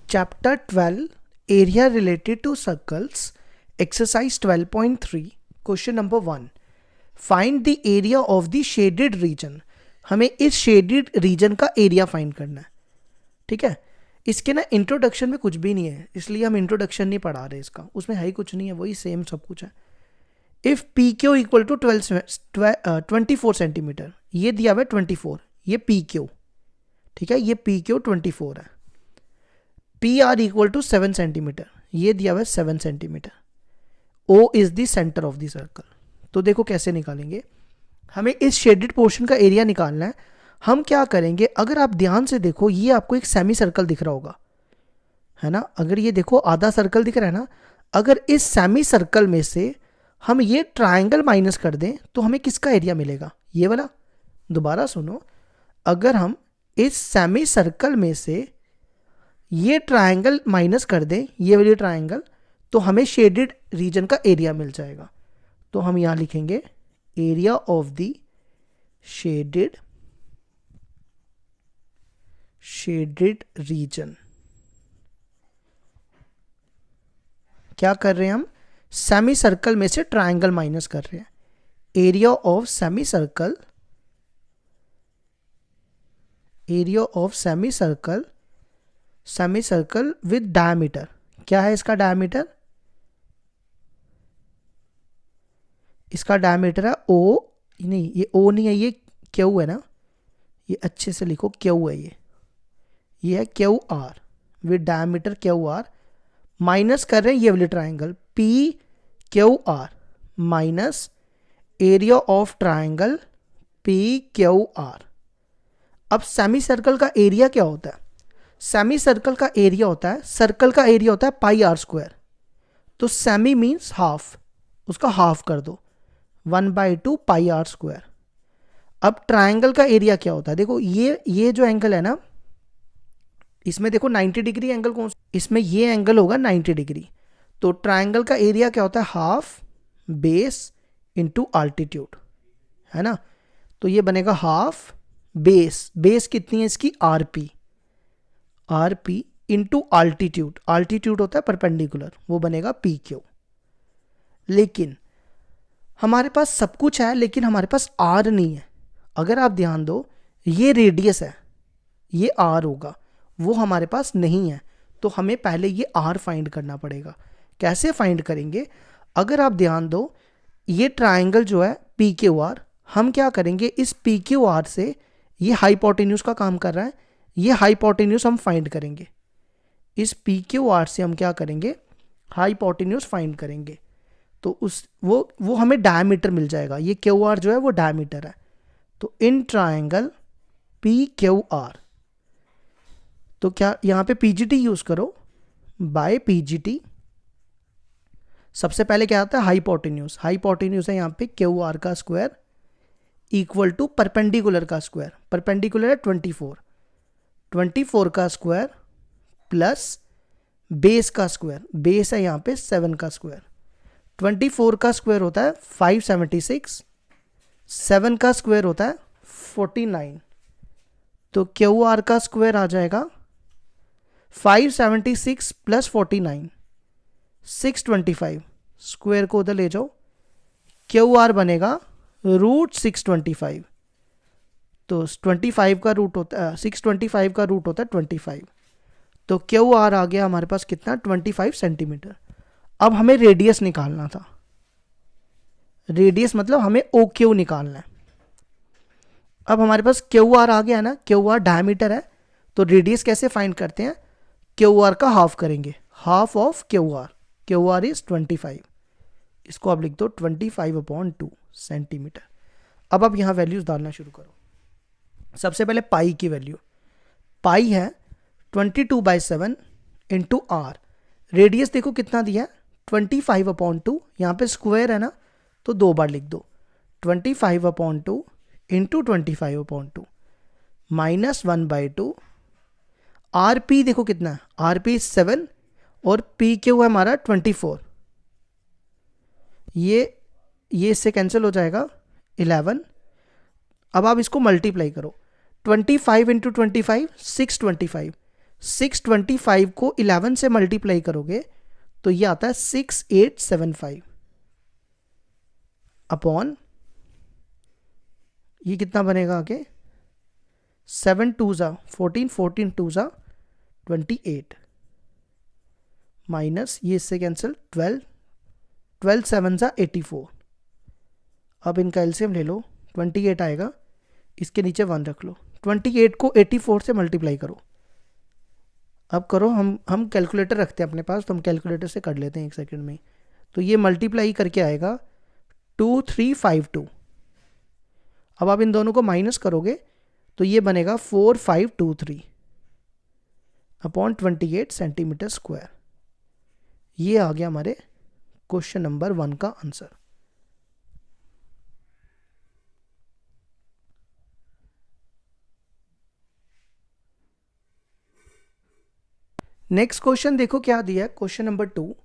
Chapter 12 Area Related to Circles, Exercise 12.3, Question number 1. Find the area of the shaded region. हमें इस shaded region का area find करना है. ठीक है. इसके ना इंट्रोडक्शन में कुछ भी नहीं है, इसलिए हम इंट्रोडक्शन नहीं पढ़ा रहे इसका. उसमें है ही कुछ नहीं है, वही सेम सब कुछ है. If P Q equal to 24 centimetre, ये दिया हुआ है 24, ये पी क्यू. ठीक है, ये पी क्यू 24 है. P R equal to 7 centimetre, ये दिया हुआ है 7 centimetre. O is the centre of the circle. तो देखो कैसे निकालेंगे. हमें इस शेडेड पोर्शन का एरिया निकालना है. हम क्या करेंगे, अगर आप ध्यान से देखो, ये आपको एक सेमी सर्कल दिख रहा होगा, है ना. अगर ये देखो आधा सर्कल दिख रहा है ना, अगर इस सेमी सर्कल में से हम ये ट्रायंगल माइनस कर दें तो हमें किसका एरिया मिलेगा, ये वाला. दोबारा सुनो, अगर हम इस सेमी सर्कल में से ये ट्रायंगल माइनस कर दें, ये वाली ट्रायंगल, तो हमें शेडेड रीजन का एरिया मिल जाएगा. तो हम यहां लिखेंगे area of the shaded region. क्या कर रहे हैं हम, सेमी सर्कल में से ट्रायंगल माइनस कर रहे हैं. Area of semi circle with diameter. क्या है इसका डायमीटर, इसका डायमीटर है ओ, नहीं ये ओ नहीं है, ये क्यू है ना, ये अच्छे से लिखो, क्यू है ये है Q R with diameter Q R. Minus कर रहे हैं ये वाली triangle P Q R minus area of triangle P Q R. अब सेमी सर्कल का एरिया क्या होता है, सेमी सर्कल का एरिया होता है, सर्कल का एरिया होता है पाई आर स्क्वायर. तो सेमी मीन्स हाफ, उसका हाफ कर दो, 1/2 पाई आर स्क्वायर. अब ट्रायंगल का एरिया क्या होता है, देखो ये जो एंगल है ना, इसमें देखो 90 डिग्री एंगल कौन सा, इसमें ये एंगल होगा 90 डिग्री. तो ट्रायंगल का एरिया क्या होता है, हाफ बेस इंटू अल्टीट्यूड, है ना. तो ये बनेगा हाफ बेस कितनी है इसकी, आरपी इंटू अल्टीट्यूड. अल्टीट्यूड होता है परपेंडिकुलर, वो बनेगा पी क्यू. लेकिन हमारे पास सब कुछ है, लेकिन हमारे पास आर नहीं है. अगर आप ध्यान दो, ये रेडियस है, ये आर होगा, वो हमारे पास नहीं है. तो हमें पहले ये आर फाइंड करना पड़ेगा. कैसे फाइंड करेंगे, अगर आप ध्यान दो, ये ट्रायंगल जो है पी क्यू आर, हम क्या करेंगे, इस पी क्यू आर से, ये हाइपोटेन्यूज का काम कर रहा है, ये हाइपोटेन्यूज हम फाइंड करेंगे. इस पी क्यू आर से हम क्या करेंगे, हाइपोटेन्यूज फाइंड करेंगे. तो वो हमें डायमीटर मिल जाएगा. ये क्यू आर जो है वो डायमीटर है. तो in triangle P Q R, तो क्या यहाँ पे पीजीटी यूज करो, बाय पीजीटी. सबसे पहले क्या आता है, हाइपोटेन्यूज है यहाँ पे क्यू आर का स्क्वायर इक्वल टू परपेंडिकुलर का स्क्वायर. परपेंडिकुलर है 24 का स्क्वायर प्लस बेस का स्क्वायर, बेस है यहाँ पे 7 का स्क्वायर. 24 का स्क्वायर होता है 576, 7 का स्क्वायर होता है 49. तो क्यू आर का स्क्वायर आ जाएगा 576 प्लस 49, 625. स्क्वायर को उधर ले जाओ, क्यू आर बनेगा √625. तो 25 का रूट होता है 625 का रूट होता है 25. तो क्यू आर आ गया हमारे पास कितना, 25 सेंटीमीटर. अब हमें रेडियस निकालना था, रेडियस मतलब हमें ओ क्यू निकालना है. अब हमारे पास क्यू आर आ गया ना, क्यू आर डायमीटर है. तो रेडियस कैसे फाइंड करते हैं, क्यू आर का हाफ करेंगे, half of Q R is 25. इसको आप लिख दो 25/2 सेंटीमीटर. अब आप यहाँ वैल्यूज डालना शुरू करो. सबसे पहले पाई की वैल्यू, पाई है 22/7 इंटू आर. रेडियस देखो कितना दिया है, 25/2. यहाँ पे स्क्वायर है ना, तो 2 बार लिख दो, 25/2 इंटू 25/2 माइनस 1/2. आर पी देखो कितना है, आर पी 7 और पी क्यू है हमारा 24. ये इससे कैंसिल हो जाएगा 11. अब आप इसको मल्टीप्लाई करो, 25 इंटू 25 625, 625 को 11 से मल्टीप्लाई करोगे तो ये आता है 6875 अपॉन, ये कितना बनेगा आगे, 7 2 ज़ा 14, 14 2 ज़ा 28 माइनस ये इससे कैंसिल 12, 12 7 ज़ा 84। अब इनका एलसीएम ले लो, 28 आएगा, इसके नीचे 1 रख लो, 28 को 84 से मल्टीप्लाई करो। अब करो, हम कैलकुलेटर रखते हैं अपने पास, तो हम कैलकुलेटर से कर लेते हैं 1 सेकंड में। तो ये मल्टीप्लाई करके आएगा 2352। अब आप इन दोनों को माइनस करोगे तो ये बनेगा 4523 अपॉन 28 सेंटीमीटर स्क्वायर। ये आ गया हमारे क्वेश्चन नंबर 1 का आंसर। नेक्स्ट क्वेश्चन देखो क्या दिया है, question number 2,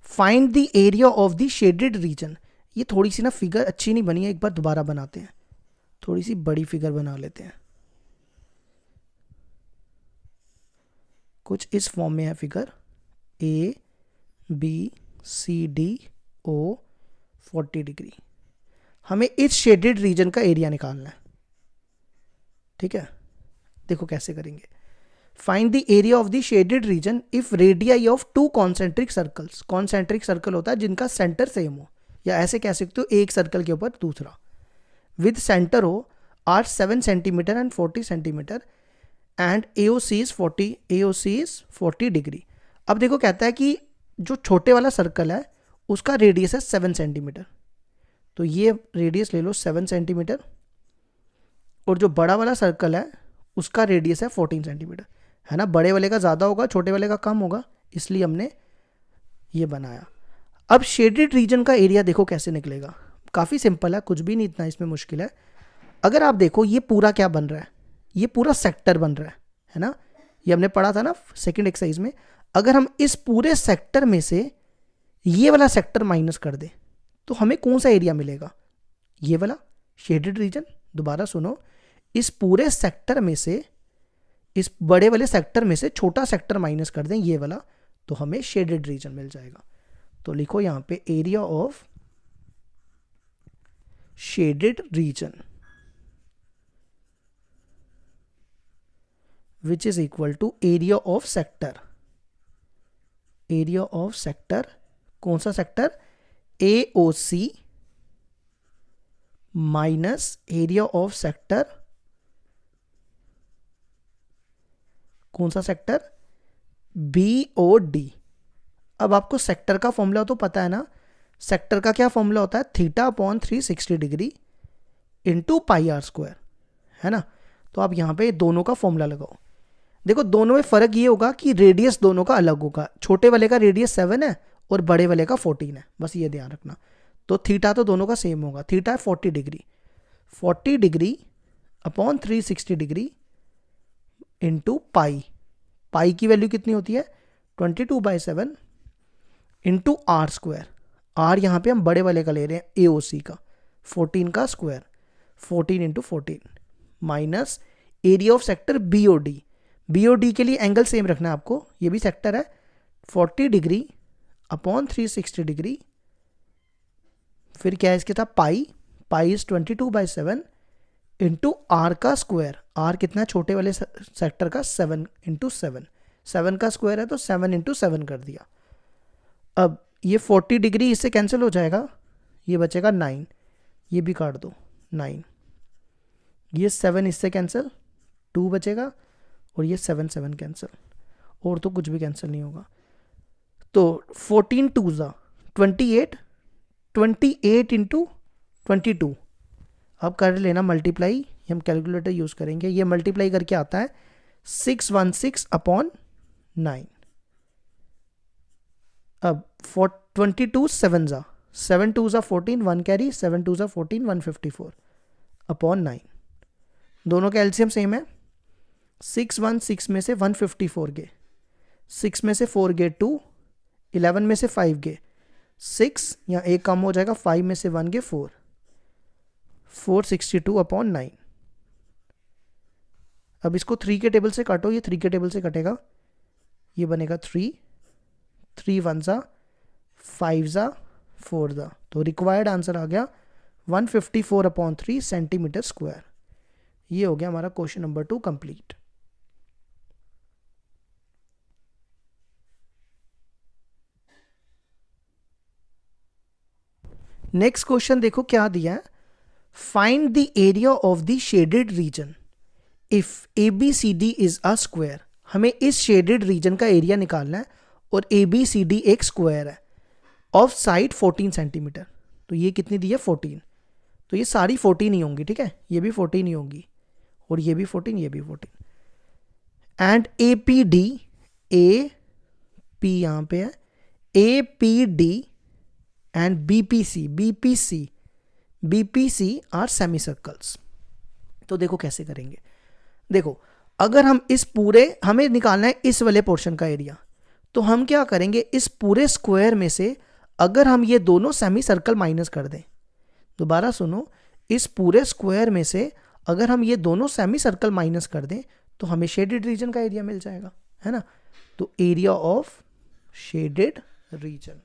find the area of the shaded region. ये थोड़ी सी ना फिगर अच्छी नहीं बनी है, एक बार दोबारा बनाते हैं, थोड़ी सी बड़ी फिगर बना लेते हैं। कुछ इस फॉर्म में है figure, A B C D O 40 degree. हमें इस शेडेड रीजन का एरिया निकालना है, ठीक है। देखो कैसे करेंगे, find the area of the shaded region if radii of 2 concentric circles. Concentric circle होता है जिनका सेंटर सेम हो, या ऐसे कह सकते हो एक सर्कल के ऊपर दूसरा, with centre O R 7 centimetre and 40 centimetre and AOC is 40 degree. अब देखो कहता है कि जो छोटे वाला सर्कल है उसका रेडियस है 7 सेंटीमीटर, तो ये रेडियस ले लो 7 सेंटीमीटर, और जो बड़ा वाला सर्कल है उसका रेडियस है 14 सेंटीमीटर, है ना। बड़े वाले का ज़्यादा होगा, छोटे वाले का कम होगा, इसलिए हमने ये बनाया। अब शेडेड रीजन का एरिया देखो कैसे निकलेगा, काफ़ी सिंपल है, कुछ भी नहीं इतना इसमें मुश्किल है। अगर आप देखो ये पूरा क्या बन रहा है, ये पूरा सेक्टर बन रहा है ना, ये हमने पढ़ा था ना सेकंड एक्सरसाइज में। अगर हम इस पूरे सेक्टर में से ये वाला सेक्टर माइनस कर दे तो हमें कौन सा एरिया मिलेगा, ये वाला शेडेड रीजन। दोबारा सुनो, इस पूरे सेक्टर में से, इस बड़े वाले सेक्टर में से छोटा सेक्टर माइनस कर दें ये वाला, तो हमें शेडेड रीजन मिल जाएगा। तो लिखो यहां पे area of shaded reason which is equal to area of sector। Area of sector, कौन सा sector, AOC minus area of sector, कौन सा सेक्टर, BOD। अब आपको सेक्टर का फॉर्मूला तो पता है ना, सेक्टर का क्या फॉर्मूला होता है, θ/360 डिग्री इंटू πr², है ना। तो आप यहां पे दोनों का फॉर्मूला लगाओ। देखो दोनों में फर्क ये होगा कि रेडियस दोनों का अलग होगा, छोटे वाले का रेडियस 7 है और बड़े वाले का 14 है, बस ये ध्यान रखना। तो थीटा तो दोनों का सेम होगा, थीटा है 40 degree, 40 degree upon 360 degree into pi. Pi की वैल्यू कितनी होती है 22/7 इंटू r²। आर यहाँ पे हम बड़े वाले का ले रहे हैं AOC का, 14 का square, 14 into 14 minus area of sector BOD। BOD के लिए एंगल सेम रखना है आपको, ये भी सेक्टर है, 40 डिग्री अपॉन 360 डिग्री, फिर क्या है इसके साथ पाई, पाई इज 22/7 इंटू आर का स्क्वायर। आर कितना है छोटे वाले सेक्टर का, 7 इंटू 7, 7 का स्क्वायर है तो 7 इंटू 7 कर दिया। अब ये 40 डिग्री इससे कैंसिल हो जाएगा, ये बचेगा 9, ये भी काट दो 9, ये 7 इससे कैंसिल, 2 बचेगा, और ये 7 7 कैंसिल, और तो कुछ भी कैंसिल नहीं होगा। तो 14 2 ज़ा 28, 28 इंटू 22। अब कर लेना मल्टीप्लाई, हम कैलकुलेटर यूज़ करेंगे, ये मल्टीप्लाई करके आता है 616/9। अब 22 7 ज़ा 7 2 ज़ा 14, 1 कैरी, 7 2 ज़ा 14, 154 अपॉन 9। दोनों का एलसीएम सेम है, 616 में से 154 गए, 6 में से 4 गए 2, 11 में से 5 गए 6, यहाँ एक कम हो जाएगा, 5 में से 1 गए 4, 462/9। अब इसको 3 के टेबल से काटो, ये 3 के टेबल से कटेगा, ये बनेगा 3, 3 1 ज़ा 5 ज़ा 4 ज़ा, तो रिक्वायर्ड आंसर आ गया 154/3 सेंटीमीटर स्क्वायर। ये हो गया हमारा question number 2 complete. Next question देखो क्या दिया है, find the area of the shaded region if ABCD is a square. हमें इस शेडेड रीजन का एरिया निकालना है और ABCD एक स्क्वायर है ऑफ साइड 14 सेंटीमीटर। तो ये कितनी दी है 14, तो ये सारी 14 ही होंगी, ठीक है, ये भी 14 ही होंगी और ये भी 14, ये भी 14। एंड APD, AP यहाँ पे है, APD एंड BPC आर सेमी सर्कल्स। तो देखो कैसे करेंगे, देखो अगर हम इस पूरे, हमें निकालना है इस वाले पोर्शन का एरिया, तो हम क्या करेंगे, इस पूरे स्क्वायर में से अगर हम ये दोनों सेमी सर्कल माइनस कर दें, दोबारा सुनो, इस पूरे स्क्वायर में से अगर हम ये दोनों सेमी सर्कल माइनस कर दें तो हमें शेडेड रीजन का एरिया मिल जाएगा, है ना। तो area of shaded region,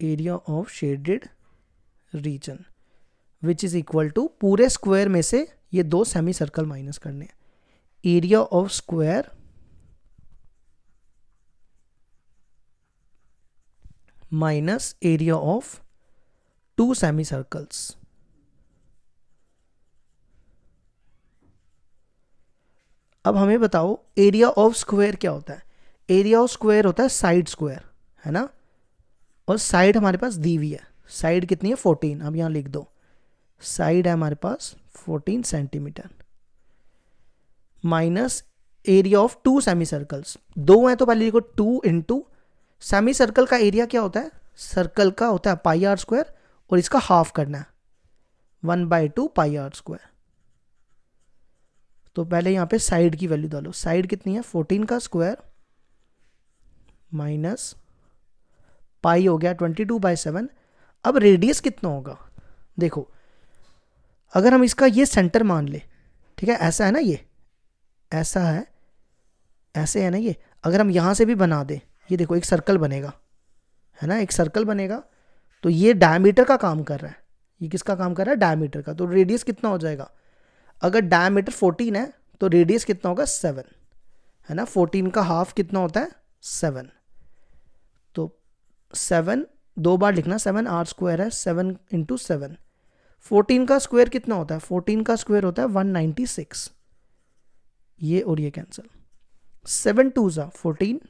area of shaded region which is equal to, पूरे स्क्वायर में से ये दो सेमी सर्कल माइनस करने हैं, area of square minus area of 2 semicircles. अब हमें बताओ एरिया ऑफ स्क्वायर क्या होता है। एरिया ऑफ स्क्वायर होता है साइड स्क्वायर, है ना, और साइड हमारे पास दी हुई है, साइड कितनी है 14, अब यहां लिख दो, साइड है हमारे पास 14 centimetre, minus area of 2 semi circles, 2 है तो पहले लिखो 2 इंटू सेमी सर्कल का एरिया क्या होता है, सर्कल का होता है पाई आर स्क्वायर और इसका हाफ करना है 1/2 पाई आर स्क्वायर। तो पहले यहां पे साइड की वैल्यू डालो, साइड कितनी है 14 का स्क्वायर माइनस पाई हो गया 22/7। अब रेडियस कितना होगा, देखो अगर हम इसका ये सेंटर मान ले, ठीक है, ऐसा है ना, ये ऐसा है, ऐसे है ना, ये अगर हम यहां से भी बना दे, ये देखो एक सर्कल बनेगा, है ना, एक सर्कल बनेगा, तो ये डायमीटर का काम कर रहा है, ये किसका काम कर रहा है, डायमीटर का। तो रेडियस कितना हो जाएगा, अगर डायमीटर 14 है तो रेडियस कितना होगा 7, है ना, 14 का हाफ कितना होता है 7, तो 7 दो बार लिखना, 7 आर स्क्वायर है, 7 इंटू 7, 14 का स्क्वायर कितना होता है, 14 का स्क्वायर होता है 196, ये और ये कैंसिल, 7 2 ज़ा 14,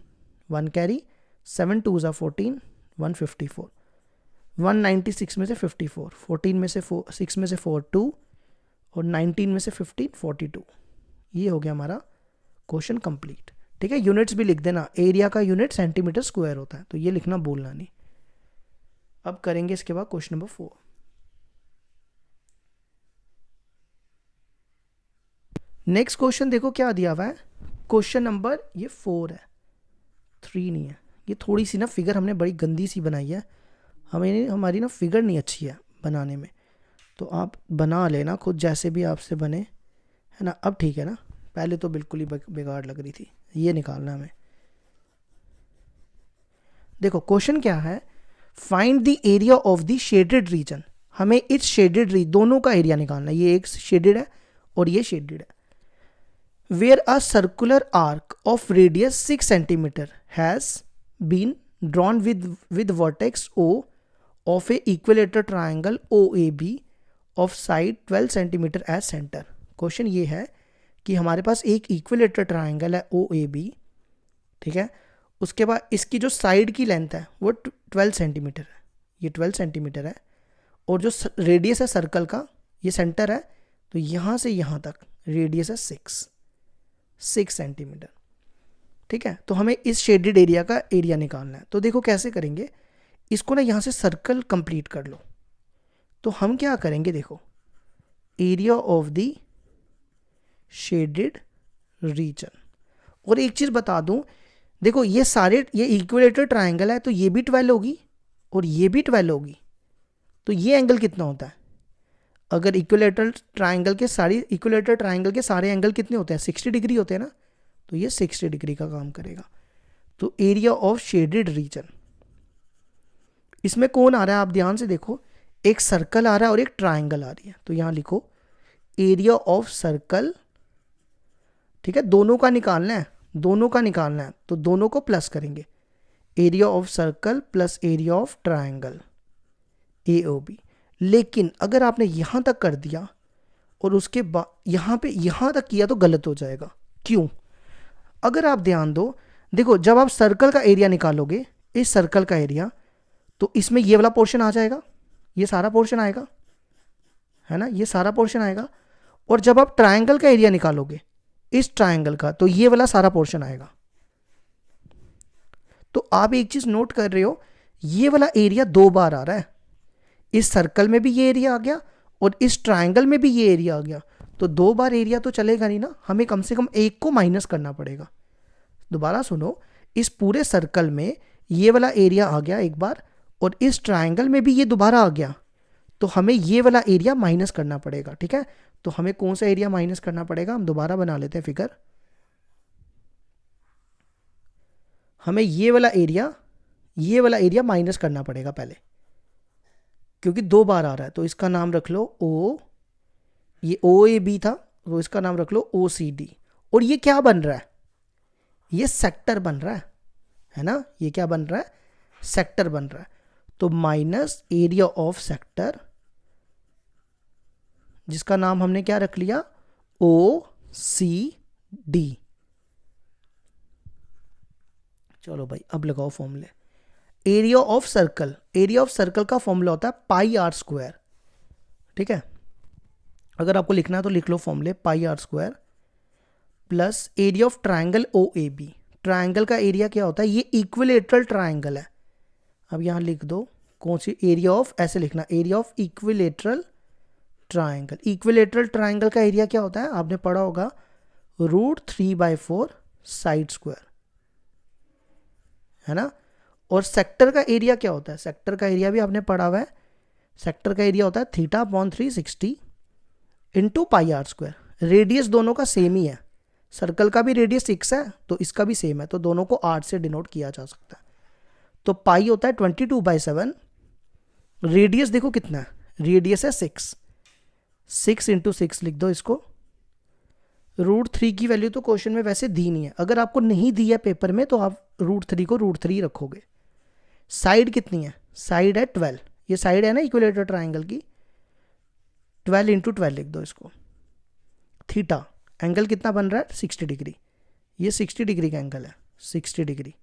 1 कैरी, 7 2 ज़ा 14, 154, 196 में से 54, 14 में से 6 में से 4 2 और 19 में से 15 42। ये हो गया हमारा क्वेश्चन कंप्लीट, ठीक है। यूनिट्स भी लिख देना, एरिया का यूनिट सेंटीमीटर स्क्वायर होता है, तो ये लिखना भूलना नहीं। अब करेंगे इसके बाद क्वेश्चन नंबर 4। नेक्स्ट क्वेश्चन देखो क्या दिया हुआ है, क्वेश्चन नंबर ये 4 है, 3 नहीं है। ये थोड़ी सी ना फिगर हमने बड़ी गंदी सी बनाई है, हमारी ना फिगर नहीं अच्छी है बनाने में, तो आप बना लेना खुद जैसे भी आपसे बने, है ना। अब ठीक है ना, पहले तो बिल्कुल ही बेकार लग रही थी। ये निकालना हमें, देखो क्वेश्चन क्या है, find the area of the shaded region. हमें इस शेडेड रीजन दोनों का एरिया निकालना है, ये एक शेडेड है और ये शेडेड है। Where a circular arc of radius 6 centimetre has been drawn with vertex O of a equilateral triangle OAB of side 12 centimetre as centre. Question ये है कि हमारे पास एक इक्विलेटर ट्राइंगल है OAB, ठीक है, उसके बाद इसकी जो साइड की लेंथ है वो 12 सेंटीमीटर है, ये 12 सेंटीमीटर है, और जो रेडियस है सर्कल का, ये सेंटर है, तो यहाँ से यहाँ तक रेडियस है 6 सेंटीमीटर, ठीक है। तो हमें इस शेडेड एरिया का एरिया निकालना है। तो देखो कैसे करेंगे, इसको ना यहाँ से सर्कल कंप्लीट कर लो। तो हम क्या करेंगे, देखो area of the shaded region, और एक चीज़ बता दूं, देखो ये सारे, ये इक्विलेटर ट्राइंगल है, तो ये भी 12 होगी और ये भी 12 होगी, तो ये एंगल कितना होता है, अगर इक्विलेटरल ट्राइंगल के सारे एंगल कितने होते हैं, 60 डिग्री होते हैं ना, तो ये 60 डिग्री का काम करेगा। तो एरिया ऑफ शेडेड रीजन, इसमें कौन आ रहा है आप ध्यान से देखो, एक सर्कल आ रहा है और एक ट्राइंगल आ रही है। तो यहां लिखो एरिया ऑफ सर्कल, ठीक है, दोनों का निकालना है, तो दोनों को प्लस करेंगे, area of circle plus area of triangle AOB। लेकिन अगर आपने यहां तक कर दिया और उसके बाद यहां तक किया तो गलत हो जाएगा। क्यों? अगर आप ध्यान दो, देखो जब आप सर्कल का एरिया निकालोगे, इस सर्कल का एरिया, तो इसमें ये वाला पोर्शन आ जाएगा, ये सारा पोर्शन आएगा, है ना, ये सारा पोर्शन आएगा। और जब आप ट्राइंगल का एरिया निकालोगे, इस ट्राइंगल का, तो ये वाला सारा पोर्शन आएगा। तो आप एक चीज नोट कर रहे हो, ये वाला एरिया 2 बार आ रहा है, इस सर्कल में भी ये एरिया आ गया और इस ट्राइंगल में भी ये एरिया आ गया। तो 2 बार एरिया तो चलेगा नहीं ना, हमें कम से कम एक को माइनस करना पड़ेगा। दोबारा सुनो, इस पूरे सर्कल में ये वाला एरिया आ गया एक बार और इस ट्राइंगल में भी ये दोबारा आ गया, तो हमें ये वाला एरिया माइनस करना पड़ेगा। ठीक है, तो हमें कौन सा एरिया माइनस करना पड़ेगा, हम दोबारा बना लेते हैं फिगर। हमें ये वाला एरिया माइनस करना पड़ेगा पहले, क्योंकि 2 बार आ रहा है। तो इसका नाम रख लो O, ये OAB था, तो इसका नाम रख लो OCD। और ये क्या बन रहा है, ये सेक्टर बन रहा है ना, ये क्या बन रहा है, सेक्टर बन रहा है। तो माइनस एरिया ऑफ सेक्टर, जिसका नाम हमने क्या रख लिया, OCD। चलो भाई अब लगाओ फॉर्मूले। एरिया ऑफ सर्कल का फॉर्मूला होता है πr²। ठीक है, अगर आपको लिखना है तो लिख लो फॉर्मूले, πr² plus area of triangle OAB। Triangle का एरिया क्या होता है, ये इक्विलेटरल ट्राइंगल है। अब यहां लिख दो कौन सी, एरिया ऑफ, ऐसे लिखना, area of equilateral triangle. Equilateral triangle का एरिया क्या होता है, आपने पढ़ा होगा, √3/4 साइड स्क्वायर, है ना। और सेक्टर का एरिया क्या होता है, सेक्टर का एरिया भी आपने पढ़ा हुआ है, सेक्टर का एरिया होता है θ/360 इंटू πr²। रेडियस दोनों का सेम ही है, सर्कल का भी रेडियस 6 है तो इसका भी सेम है, तो दोनों को 8 से डिनोट किया जा सकता है। तो पाई होता है 22/7, रेडियस देखो कितना है, रेडियस है 6 इंटू 6 लिख दो इसको। √3 की वैल्यू तो क्वेश्चन में वैसे दी नहीं है, अगर आपको नहीं दी है पेपर में तो आप √3 को √3 रखोगे। साइड कितनी है, साइड है 12, ये साइड है ना इक्विलेटरल ट्राइंगल की, 12 इंटू 12 लिख दो इसको। थीटा, एंगल कितना बन रहा है, 60 डिग्री, ये 60 डिग्री का एंगल है, 60 डिग्री।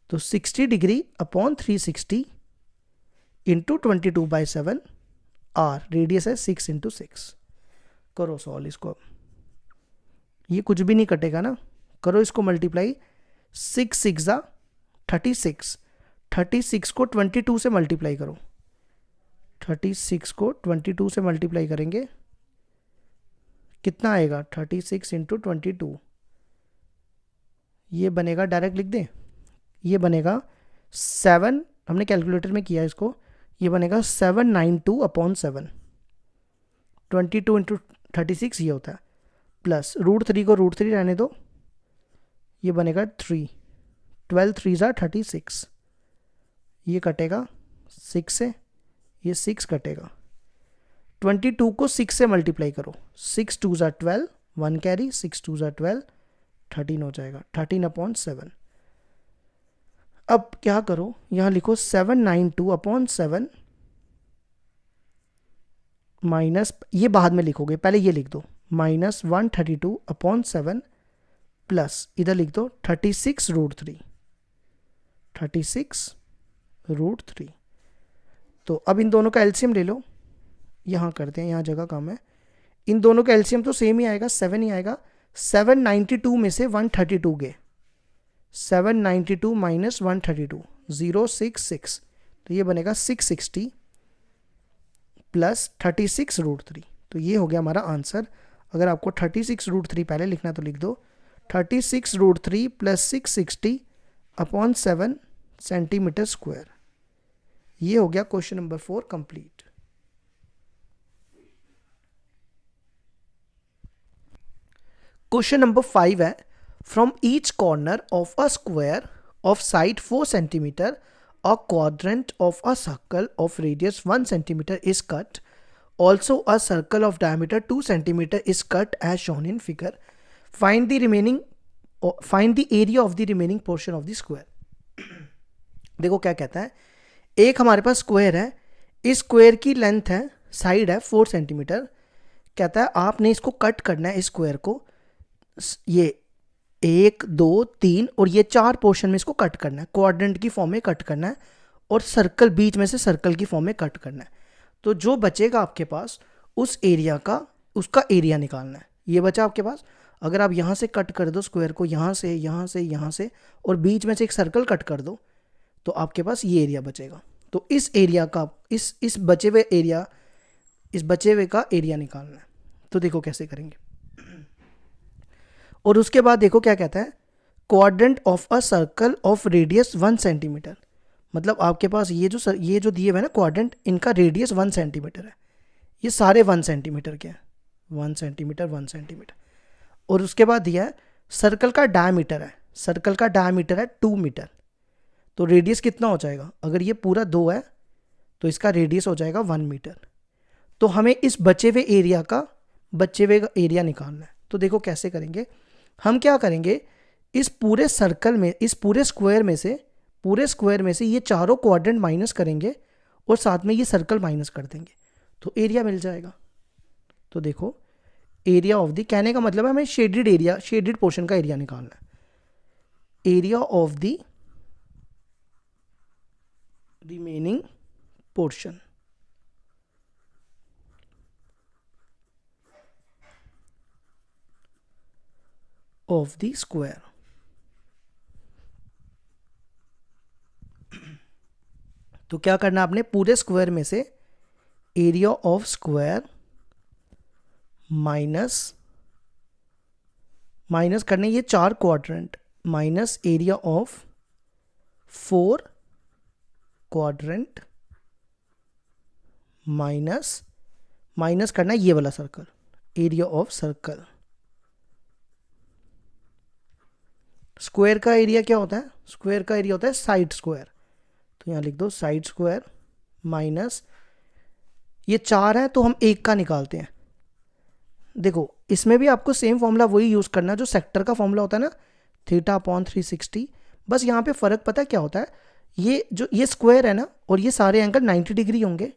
तो 60 degree upon 360 into 22/7 R, radius है 6 इंटू 6। करो सॉल्व इसको, ये कुछ भी नहीं कटेगा ना, करो इसको मल्टीप्लाई, 6 6 36, 36 को 22 से मल्टीप्लाई करो, 36 को 22 से मल्टीप्लाई करेंगे कितना आएगा, 36 इंटू 22, ये बनेगा, डायरेक्ट लिख दें, ये बनेगा 7, हमने कैलकुलेटर में किया इसको, ये बनेगा 792/7, 22 इंटू 36 ये होता है, प्लस √3 को √3 रहने दो, ये बनेगा 3, 12 3 36, ये कटेगा 6 से, ये 6 कटेगा, 22 को 6 से मल्टीप्लाई करो, 6 2 12, 1 कैरी, 6 2 12, 13 हो जाएगा, 13/7। अब क्या करो, यहां लिखो 792/7 माइनस, ये बाद में लिखोगे, पहले ये लिख दो, माइनस 132/7 प्लस इधर लिख दो 36√3, 36√3। तो अब इन दोनों का एलसीएम ले लो, यहाँ करते हैं, यहाँ जगह कम है, इन दोनों का एलसीएम तो सेम ही आएगा, 7 ही आएगा। 792 में से 132 गए, 792 माइनस 132, 066, तो ये बनेगा 660 प्लस 36√3। तो ये हो गया हमारा आंसर। अगर आपको 36√3 पहले लिखना है तो लिख दो, 36√3 प्लस 660/7 सेंटीमीटर स्क्वायर। ये हो गया question number 4 complete. Question number 5 है, from each corner of a square of side 4 centimetre a quadrant of a circle of radius 1 centimetre is cut. Also a circle of diameter 2 centimeter is cut as shown in figure. Find the area of the remaining portion of the square. देखो क्या कहता है, एक हमारे पास square है, इस square की length है, साइड है 4 सेंटीमीटर. कहता है आपने इसको कट करना है, इस स्क्वायर को, ये 1 2 3 और ये 4 पोर्शन में इसको कट करना है, क्वाड्रेंट की फॉर्म में कट करना है और सर्कल बीच में से सर्कल की फॉर्म में कट करना है. तो जो बचेगा आपके पास उस एरिया का, उसका एरिया निकालना है. ये बचा आपके पास. अगर आप यहाँ से कट कर दो स्क्वायर को, यहाँ से यहाँ से यहाँ से, और बीच में से एक सर्कल कट कर दो, तो आपके पास ये एरिया बचेगा. तो इस एरिया का, इस बचे हुए एरिया, इस बचे हुए का एरिया निकालना है. तो देखो कैसे करेंगे. और उसके बाद देखो क्या कहता है, quadrant of a circle of radius 1 centimetre. मतलब आपके पास ये जो दिए हुए हैं ना क्वाड्रेंट, इनका रेडियस 1 सेंटीमीटर है. ये सारे 1 सेंटीमीटर के हैं, 1 सेंटीमीटर 1 सेंटीमीटर. और उसके बाद दिया है सर्कल का डायमीटर है, सर्कल का डायमीटर है 2 मीटर. तो रेडियस कितना हो जाएगा, अगर ये पूरा 2 है तो इसका रेडियस हो जाएगा 1 मीटर. तो हमें इस बचे हुए एरिया निकालना है. तो देखो कैसे करेंगे. हम क्या करेंगे, इस पूरे सर्कल में, इस पूरे स्क्वायर में से ये चारों क्वाड्रेंट माइनस करेंगे और साथ में ये सर्कल माइनस कर देंगे, तो एरिया मिल जाएगा. तो देखो एरिया ऑफ द, कहने का मतलब है हमें शेडेड एरिया, शेडेड पोर्शन का एरिया निकालना है. Area of the remaining portion of the square. तो क्या करना आपने, पूरे स्क्वायर में से एरिया ऑफ स्क्वायर माइनस करने ये 4 quadrant, minus area of 4 quadrant, minus करना ये वाला circle, area of circle. Square का एरिया क्या होता है, स्क्वायर का एरिया होता है साइड स्क्वायर. तो यहाँ लिख दो साइड स्क्वायर माइनस, ये 4 है तो हम 1 का निकालते हैं. देखो इसमें भी आपको सेम फॉर्मूला वही यूज़ करना जो सेक्टर का फॉर्मूला होता है ना, θ/360. बस यहाँ पे फ़र्क पता है क्या होता है, ये स्क्वायर है ना और ये सारे एंगल 90 डिग्री होंगे,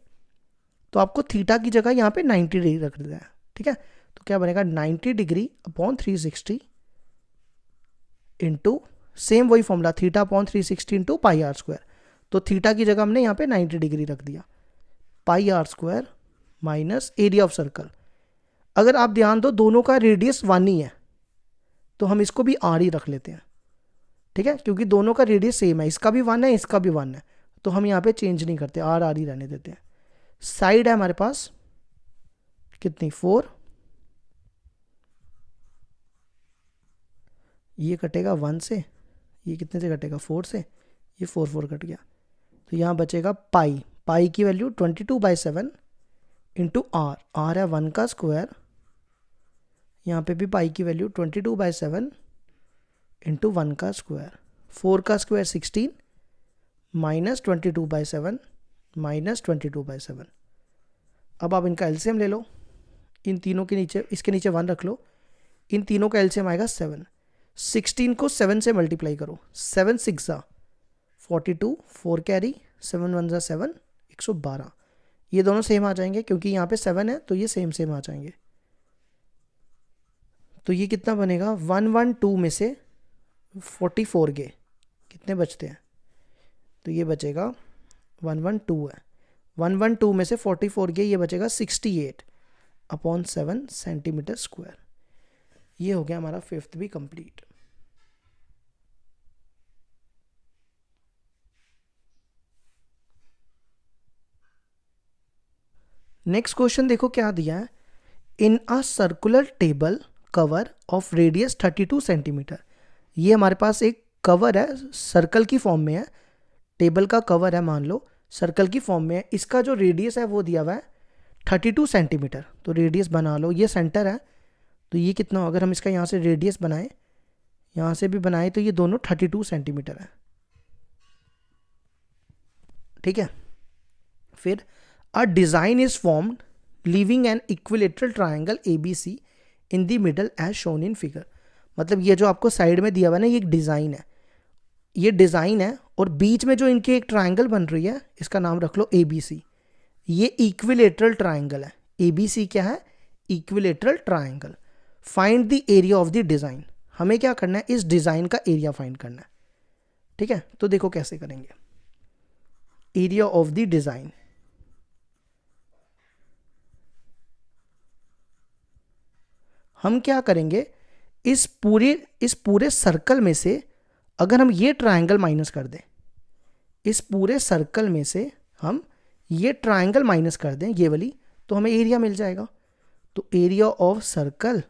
तो आपको थीटा की जगह यहाँ पे 90 डिग्री रख देना है. ठीक है, तो क्या बनेगा 90 डिग्री अपॉन 360 इंटू सेम वही फॉर्मूला θ/360 इंटू πr². तो थीटा की जगह हमने यहाँ पे 90 डिग्री रख दिया, πr² minus area of circle. अगर आप ध्यान दो दोनों का रेडियस 1 ही है तो हम इसको भी r ही रख लेते हैं. ठीक है, क्योंकि दोनों का रेडियस सेम है, इसका भी 1 है इसका भी 1 है, तो हम यहाँ पे चेंज नहीं करते, r ही रहने देते हैं. साइड है हमारे पास कितनी, 4, ये कटेगा 1 से, ये कितने से कटेगा 4 से, ये 4 कट गया. तो यहाँ बचेगा पाई की वैल्यू 22/7 इंटू आर है 1 का स्क्वायर, यहाँ पे भी पाई की वैल्यू 22/7 इंटू 1 का स्क्वायर. 4 का स्क्वायर 16 माइनस 22/7 माइनस 22/7. अब आप इनका एलसीएम ले लो, इन तीनों के नीचे, इसके नीचे 1 रख लो, इन तीनों का एलसीएम आएगा 7. 16 को 7 से मल्टीप्लाई करो, 7 6 42, 4 कैरी, 7 1 7, 112. ये दोनों सेम आ जाएंगे क्योंकि यहाँ पे 7 है तो ये सेम आ जाएंगे. तो ये कितना बनेगा, 112 में से 44 गए, कितने बचते हैं, तो ये बचेगा 112 है, 112 में से 44 गए, ये बचेगा 68/7 सेंटीमीटर स्क्वायर. ये हो गया हमारा 5th भी कंप्लीट. नेक्स्ट क्वेश्चन देखो क्या दिया है, in a circular table cover of radius 32 centimetre. ये हमारे पास एक कवर है, सर्कल की फॉर्म में है, टेबल का कवर है मान लो, सर्कल की फॉर्म में है. इसका जो रेडियस है वो दिया हुआ है 32 सेंटीमीटर. तो रेडियस बना लो, ये सेंटर है तो तो ये कितना हो, अगर हम इसका यहाँ से रेडियस बनाएं, यहाँ से भी बनाएं, तो ये दोनों 32 सेंटीमीटर है। ठीक है। फिर a design is formed leaving an equilateral triangle ABC in the middle age shown in figure. मतलब ये जो आपको साइड में दिया हुआ है ना, ये एक डिज़ाइन है, ये डिज़ाइन है, और बीच में जो इनके एक ट्राइंगल बन रही है, इसका नाम रख लो ABC। ये इक्विलेटरल ट्राइंगल है। ABC क्या है? Equilateral triangle. Find the area of the design. हमें क्या करना है? इस डिज़ाइन का एरिया फाइंड करना है। ठीक है, तो देखो कैसे करेंगे। एरिया ऑफ द डिज़ाइन, हम क्या करेंगे, इस पूरे सर्कल में से अगर हम ये ट्राइंगल माइनस कर दें, इस पूरे सर्कल में से हम ये ट्राइंगल माइनस कर दें, ये वाली, तो हमें एरिया मिल जाएगा। तो area of circle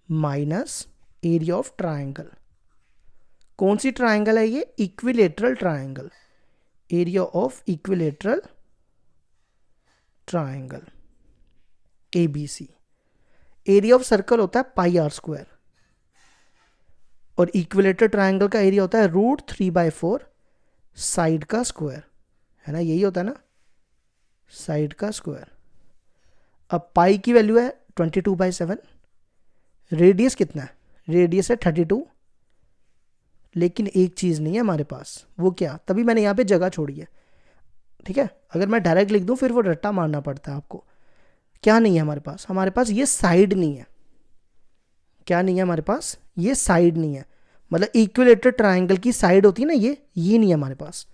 minus area of triangle. कौन सी ट्राइंगल है ये? Equilateral triangle. Area of equilateral triangle ABC। Area of circle होता है πr², और इक्विलेटरल ट्राइंगल का एरिया होता है √3/4 साइड का स्क्वायर, है ना, यही होता है ना, साइड का स्क्वायर। अब पाई की वैल्यू है 22/7, रेडियस कितना है? रेडियस है 32, लेकिन एक चीज़ नहीं है हमारे पास, वो क्या? तभी मैंने यहाँ पे जगह छोड़ी है। ठीक है, अगर मैं डायरेक्ट लिख दूँ फिर वो रट्टा मारना पड़ता है आपको। क्या नहीं है हमारे पास? हमारे पास ये साइड नहीं है। क्या नहीं है हमारे पास? ये साइड नहीं है। मतलब इक्विलेटरल ट्राइंगल की साइड होती है ना, ये नहीं है हमारे पास।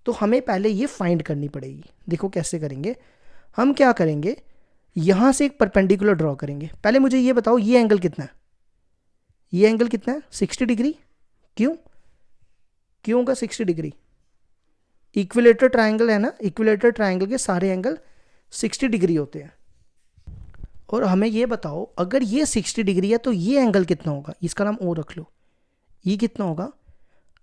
तो हमें पहले ये फाइंड करनी पड़ेगी। देखो कैसे करेंगे। हम क्या करेंगे, यहाँ से एक परपेंडिकुलर ड्रॉ करेंगे। पहले मुझे ये बताओ, ये एंगल कितना है? ये एंगल कितना है? 60 डिग्री। क्यों होगा 60 डिग्री? इक्विलेटरल ट्राइंगल है ना, इक्विलेटरल ट्राइंगल के सारे एंगल 60 डिग्री होते हैं। और हमें ये बताओ, अगर ये 60 डिग्री है तो ये एंगल कितना होगा? इसका नाम O रख लो। ये कितना होगा?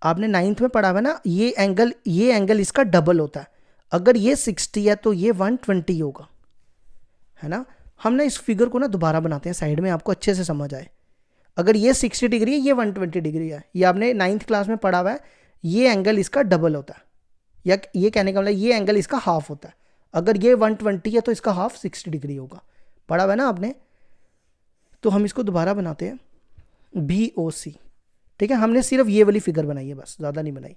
आपने 9th में पढ़ा हुआ ना, ये एंगल इसका डबल होता है। अगर ये 60 है तो ये 120 होगा, है ना। हम ना इस फिगर को ना दोबारा बनाते हैं साइड में, आपको अच्छे से समझ आए। अगर ये 60 डिग्री है, ये 120 डिग्री है, ये आपने 9th क्लास में पढ़ा हुआ है। ये एंगल इसका डबल होता है, या ये कहने का मतलब ये एंगल इसका हाफ होता है। अगर ये 120 है तो इसका हाफ 60 डिग्री होगा, पढ़ा हुआ है ना आपने। तो हम इसको दोबारा बनाते हैं, BOC। ठीक है, हमने सिर्फ ये वाली फिगर बनाई है, बस ज़्यादा नहीं बनाई।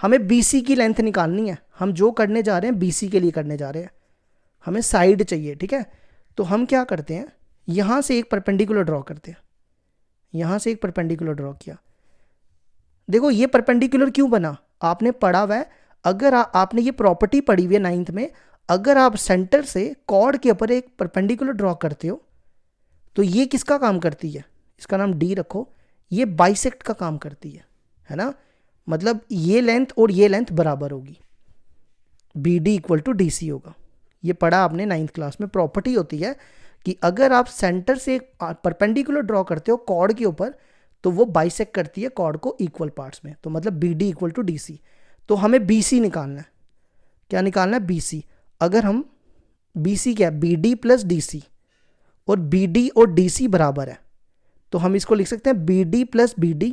हमें BC की लेंथ निकालनी है। हम जो करने जा रहे हैं BC के लिए करने जा रहे हैं, हमें साइड चाहिए। ठीक है, तो हम क्या करते हैं, यहाँ से एक परपेंडिकुलर ड्रॉ करते हैं। यहाँ से एक परपेंडिकुलर ड्रॉ किया। देखो ये परपेंडिकुलर क्यों बना, आपने पढ़ा हुआ है। अगर आपने ये प्रॉपर्टी पढ़ी हुई है 9th में, अगर आप सेंटर से कॉर्ड के ऊपर एक परपेंडिकुलर ड्रॉ करते हो तो ये किसका काम करती है? इसका नाम D रखो। ये बाइसेक्ट का काम करती है ना। मतलब ये लेंथ और ये लेंथ बराबर होगी, BD = DC होगा। ये पढ़ा आपने 9th क्लास में। प्रॉपर्टी होती है कि अगर आप सेंटर से एक परपेंडिकुलर ड्रॉ करते हो कॉर्ड के ऊपर, तो वो बाइसेक्ट करती है कॉर्ड को इक्वल पार्ट्स में। तो मतलब BD = DC। तो हमें BC निकालना है। क्या निकालना है? BC। अगर हम BC क्या है? BD + DC, और BD और DC बराबर है, तो हम इसको लिख सकते हैं BD + BD।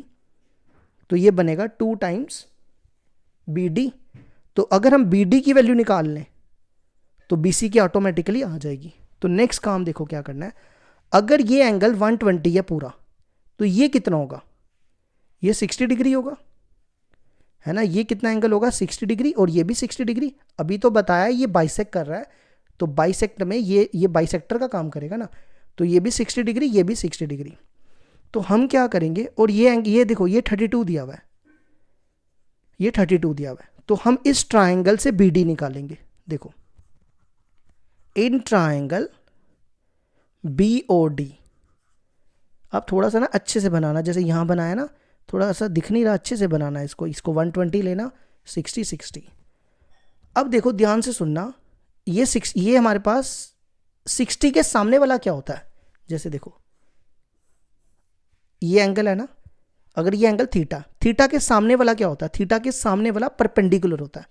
तो ये बनेगा 2 टाइम्स BD। तो अगर हम BD की वैल्यू निकाल लें तो BC की ऑटोमेटिकली आ जाएगी। तो नेक्स्ट काम देखो क्या करना है। अगर ये एंगल 120 है पूरा, तो ये कितना होगा? ये 60 डिग्री होगा, है ना। ये कितना एंगल होगा? 60 डिग्री, और ये भी 60 डिग्री। अभी तो बताया ये बाइसेक्ट कर रहा है, तो बाइसेक्ट में ये बाइसेक्टर का काम करेगा ना। तो ये भी 60 डिग्री, ये भी 60 डिग्री। तो हम क्या करेंगे, और ये देखो ये 32 दिया हुआ है, ये 32 दिया हुआ है। तो हम इस ट्राइंगल से BD निकालेंगे। देखो, इन ट्राइंगल BOD। अब थोड़ा सा ना अच्छे से बनाना, जैसे यहाँ बनाया ना, थोड़ा सा दिख नहीं रहा, अच्छे से बनाना है इसको। 120 लेना, 60। अब देखो ध्यान से सुनना, ये हमारे पास 60 के सामने वाला क्या होता है? जैसे देखो ये एंगल है ना, अगर ये एंगल थीटा के सामने वाला क्या होता है? थीटा के सामने वाला परपेंडिकुलर होता है।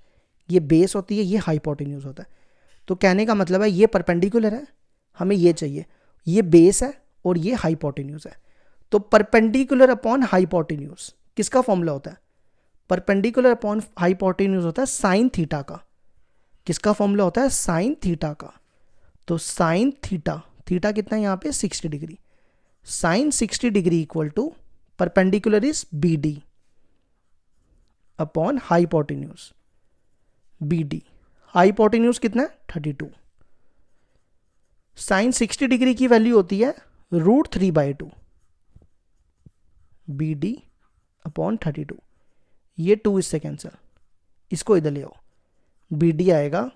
ये बेस होती है, ये हाइपोटेन्यूज होता है। तो कहने का मतलब है ये परपेंडिकुलर है, हमें ये चाहिए। ये बेस है और ये हाइपोटेन्यूज है। तो परपेंडिकुलर अपॉन हाइपोटेन्यूज किसका फॉर्मूला होता है? परपेंडिकुलर अपॉन हाइपोटेन्यूज होता है साइन थीटा का। किसका फॉर्मूला होता है? साइन थीटा का। तो साइन थीटा, थीटा कितना है यहाँ पे? 60 degree. Sine 60 degree equal to perpendicular is B D upon hypotenuse B D. Hypotenuse कितना है? 32। साइन 60 डिग्री की वैल्यू होती है √3/2 बी डी अपॉन 32। ये 2 इससे कैंसिल, इसको इधर ले आओ, बी डी आएगा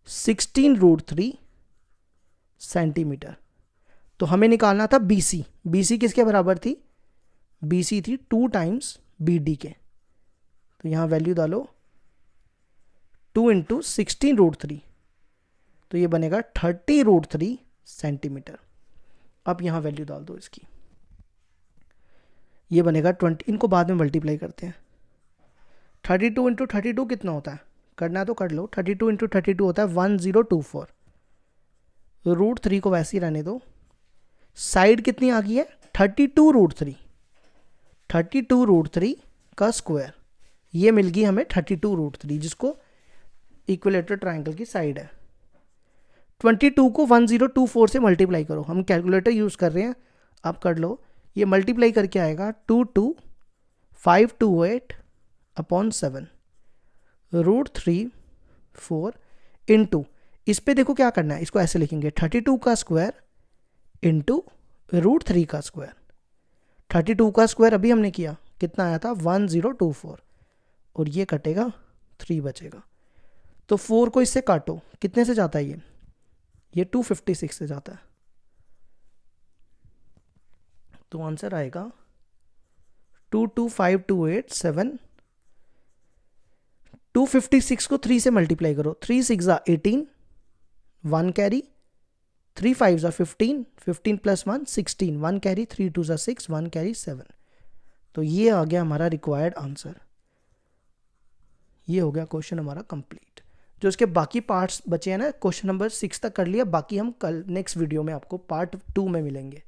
16√3 सेंटीमीटर। तो हमें निकालना था BC। BC किसके बराबर थी? BC थी 2 टाइम्स BD के। तो यहाँ वैल्यू डालो 2 × 16√3, तो ये बनेगा 30√3 सेंटीमीटर। अब यहाँ वैल्यू डाल दो इसकी, ये बनेगा 20। इनको बाद में मल्टीप्लाई करते हैं। 32 × 32 कितना होता है? करना है तो कर लो। 32 × 32 होता है 1024। √3 को वैसे ही रहने दो। साइड कितनी आ गई है? 32√3। 32√3 का स्क्वायर, ये मिल गई हमें 32√3, जिसको इक्विलेटरल ट्रायंगल की साइड है। 22 को 1024 से मल्टीप्लाई करो। हम कैलकुलेटर यूज़ कर रहे हैं, आप कर लो। ये मल्टीप्लाई करके आएगा 22528 अपॉन 7 √3/4 इंटू, इस पे देखो क्या करना है, इसको ऐसे लिखेंगे 32 का स्क्वायर इंटू √3 का स्क्वायर। 32 का स्क्वायर अभी हमने किया, कितना आया था? 1024, और ये कटेगा 3 बचेगा। तो 4 को इससे काटो, कितने से जाता है ये 256 से जाता है। तो आंसर आएगा 22528 256 को 3 से मल्टीप्लाई करो। 3 6 18, 1 कैरी, 3 5 15, 15 + 1 16, 1 कैरी, 3 2 6, 1 कैरी 7। तो ये आ गया हमारा रिक्वायर्ड आंसर। ये हो गया क्वेश्चन हमारा कंप्लीट। जो इसके बाकी पार्ट्स बचे हैं ना, क्वेश्चन नंबर 6 तक कर लिया, बाकी हम कल नेक्स्ट वीडियो में आपको पार्ट 2 में मिलेंगे।